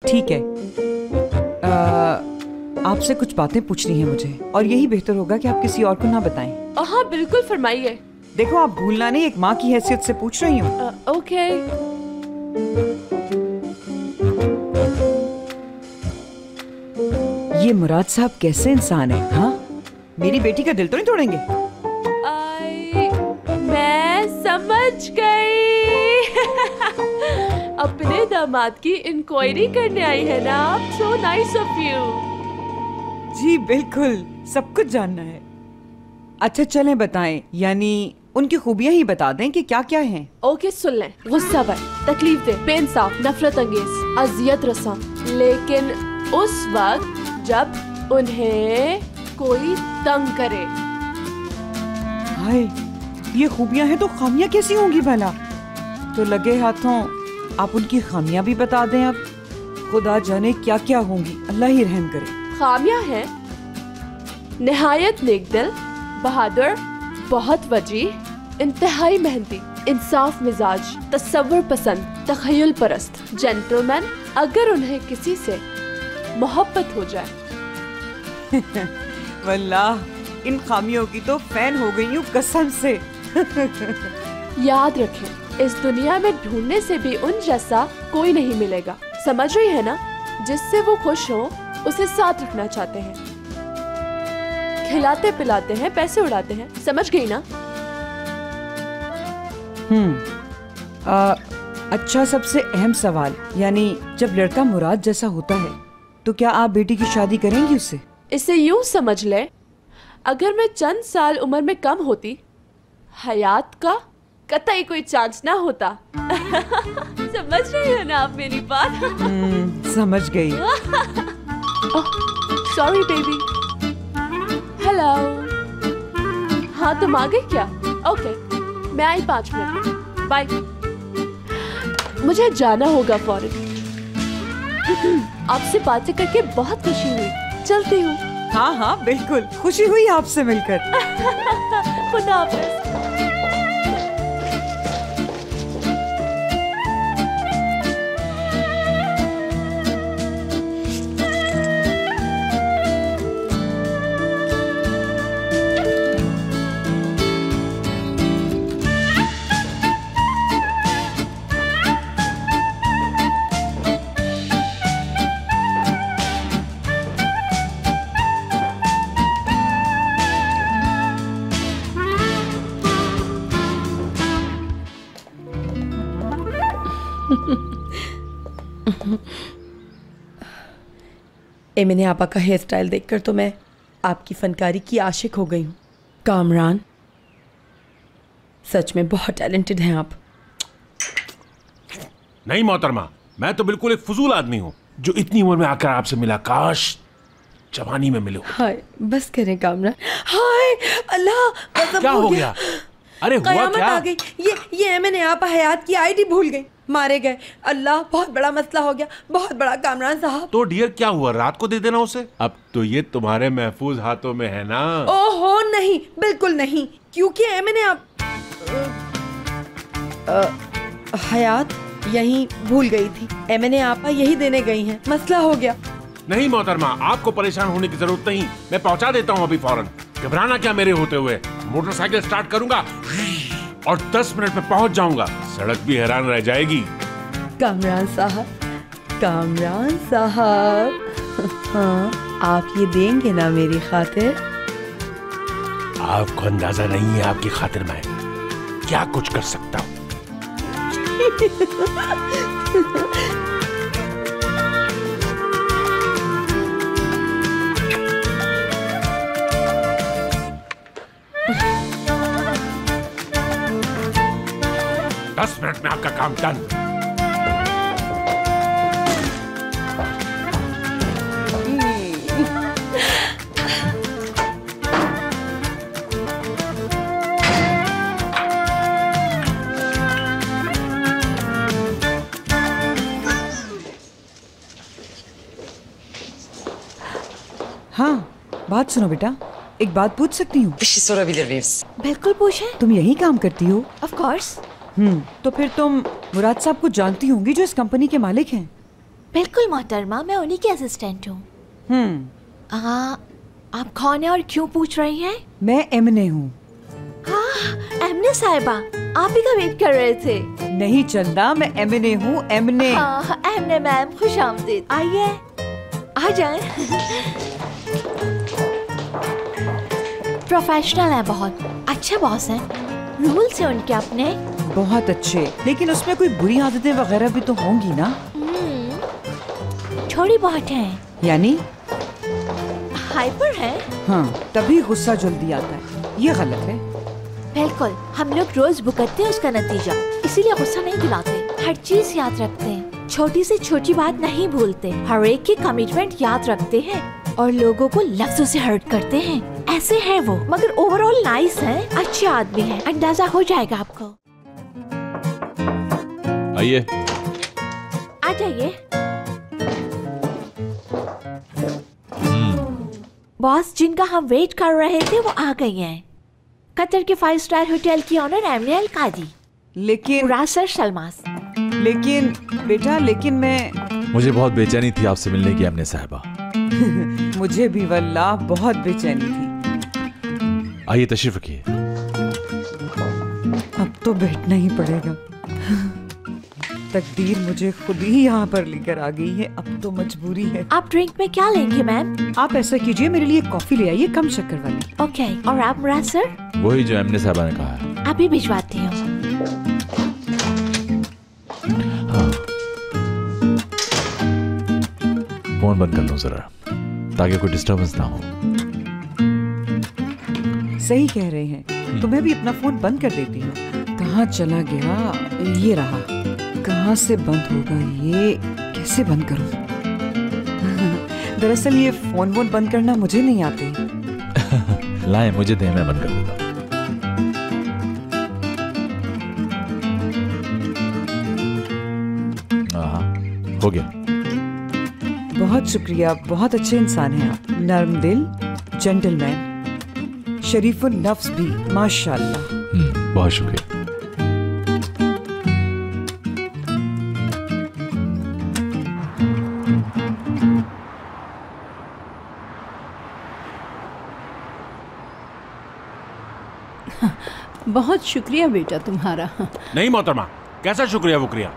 ठीक है, आपसे कुछ बातें पूछनी है मुझे, और यही बेहतर होगा कि आप किसी और को ना बताएं। हाँ बिल्कुल, फरमाइए। देखो, आप भूलना नहीं, एक माँ की हैसियत से पूछ रही हूँ। ओके। ये मुराद साहब कैसे इंसान है? हाँ, मेरी बेटी का दिल तो नहीं तोड़ेंगे? मैं समझ गई। अपने दामाद की इंक्वायरी करने आई है ना आप? So nice of you. जी बिल्कुल, सब कुछ जानना है। अच्छा चलें बताएं, यानी उनकी खूबियां ही बता दें कि क्या क्या हैं। ओके सुन लें। गुस्सा वर, तकलीफ दे, बेइंसाफ, नफरत अंगेज, अजियत रसा, लेकिन उस वक्त जब उन्हें कोई तंग करे। हाय, ये खूबियां हैं तो खामियां कैसी होंगी भला? तो लगे हाथों आप उनकी खामियां भी बता दें। अब खुदा जाने क्या क्या होंगी, अल्लाह ही रहम करे। खामियां हैं निहायत नेकदिल, बहादुर, बहुत वजीह, इंतहाई मेहनती, इंसाफ मिजाज, तसव्वुर पसंद, तखय्युल परस्त, जेंटलमैन। अगर उन्हें किसी से मोहब्बत हो जाए। वल्लाह इन खामियों की तो फैन हो गई हूँ कसम से। याद रखें, इस दुनिया में ढूंढने से भी उन जैसा कोई नहीं मिलेगा। समझ रही है ना? जिससे वो खुश हो उसे साथ रखना चाहते हैं, खिलाते पिलाते हैं, पैसे उड़ाते हैं। समझ गई ना? अच्छा, सबसे अहम सवाल, यानी जब लड़का मुराद जैसा होता है तो क्या आप बेटी की शादी करेंगी उससे? इसे यूं समझ ले, अगर मैं चंद साल उम्र में कम होती, हयात का कतई कोई चांस ना होता। समझ रही हो ना आप मेरी बात? समझ गई। Sorry baby. हेलो। हाँ तुम आ गई क्या? ओके, मैं आई 5 मिनट में। बाय। मुझे जाना होगा फौरन। आपसे बातें करके बहुत खुशी हुई, चलती हूँ। हाँ हाँ बिल्कुल, खुशी हुई आपसे मिलकर। खुदा हाफिज। एमिने आपा का हेयर स्टाइल देखकर तो मैं आपकी फनकारी की आशिक हो गई हूँ। कामरान, सच में बहुत टैलेंटेड हैं आप। नहीं मोहतरमा, मैं तो बिल्कुल एक फजूल आदमी हूँ जो इतनी उम्र में आकर आपसे मिला। काश जवानी में मिलो। हाय बस करें कामरान। हाय अल्लाह, क्या हो गया? अरे हुआ कयामत क्या? आ गई। ये एमिने आपा हयात की आईडी भूल गई, मारे गए। अल्लाह, बहुत बड़ा मसला हो गया, बहुत बड़ा कामरान साहब। तो डियर क्या हुआ? रात को दे देना उसे। अब तो ये तुम्हारे महफूज हाथों में है ना। ओहो नहीं, बिल्कुल नहीं, क्योंकि एमिने आप हयात यहीं भूल गई थी। एमिने आपा यही देने गई हैं, मसला हो गया। नहीं मोहतरमा, आपको परेशान होने की जरूरत नहीं, मैं पहुंचा देता हूँ अभी फौरन। घबराना क्या मेरे होते हुए। मोटरसाइकिल स्टार्ट करूंगा और 10 मिनट में पहुंच जाऊंगा। सड़क भी हैरान रह जाएगी। कामरान साहब, कामरान साहब, हाँ आप ये देंगे ना मेरी खातिर? आपको अंदाजा नहीं है आपकी खातिर मैं क्या कुछ कर सकता हूँ। दस मिनट में आपका काम डन। हाँ, बात सुनो बेटा, एक बात पूछ सकती हूँ? बिल्कुल पूछें। तुम यही काम करती हो? Of course. तो फिर तुम मुराद साहब को जानती होंगी जो इस कंपनी के मालिक हैं? बिल्कुल मोहतरमा, मैं उन्हीं की असिस्टेंट हूँ। आप कौन है और क्यों पूछ रही हैं? मैं एमने हूँ। हाँ, एमने साहिबा, आप ही का वेट कर रहे थे। नहीं चंदा, मैं एमने हूँ, एमने। हाँ, एमने मैम, खुश आमदीद। आइए, आ जाएं। प्रोफेशनल है बहुत, अच्छे बॉस हैं, रूल्स हैं उनके अपने। बहुत अच्छे, लेकिन उसमें कोई बुरी आदतें वगैरह भी तो होंगी ना? थोड़ी बहुत हैं। यानी हाइपर है। हाँ, तभी गुस्सा जल्दी आता है, ये गलत है। बिल्कुल, हम लोग रोज भुगतते हैं उसका नतीजा, इसीलिए गुस्सा नहीं दिलाते, हर चीज याद रखते हैं, छोटी से छोटी बात नहीं भूलते, हर एक की कमिटमेंट याद रखते हैं और लोगों को लफ्जों से हर्ट करते हैं। ऐसे हैं वो, मगर ओवरऑल नाइस हैं, अच्छे आदमी हैं, अंदाजा हो जाएगा आपको। आइए, आ जाइए। बॉस, जिनका हम वेट कर रहे थे वो आ गई हैं। कतर के 5 स्टार होटल की ऑनर एमने अल कादी। लेकिन रासर शलमास। लेकिन बेटा, लेकिन मैं मुझे बहुत बेचैनी थी आपसे मिलने की एमने साहिबा। मुझे भी वल्लाह बहुत बेचैनी थी। आइए तशरीफ रखिए। अब तो बैठना ही पड़ेगा। तकदीर मुझे खुद ही यहाँ पर लेकर आ गई है, अब तो मजबूरी है। आप ड्रिंक में क्या लेंगे मैम? आप ऐसा कीजिए, मेरे लिए कॉफी ले आइए, कम शक्कर वाली। ओके, और आप मुराद सर? वही जो एमने साहिबा ने कहा है। अभी भिजवाती हूँ। हाँ। फोन बंद कर लूं जरा, ताकि कोई डिस्टर्बेंस ना हो। सही कह रहे हैं, तो मैं भी अपना फोन बंद कर देती हूँ। कहाँ चला गया? ये रहा। कहाँ से बंद होगा ये? कैसे बंद करूँ? दरअसल ये फोन वोन बंद करना मुझे नहीं आते। लाए मुझे दे, मैं बंद कर देता हूँ। हाँ, हो गया। बहुत शुक्रिया, बहुत अच्छे इंसान हैं आप, नर्म दिल, जेंटलमैन, शरीफुल नफ्स भी, माशाल्लाह। बहुत शुक्रिया। बहुत शुक्रिया बेटा तुम्हारा। नहीं मोहतरमा, कैसा शुक्रिया वुक्रिया,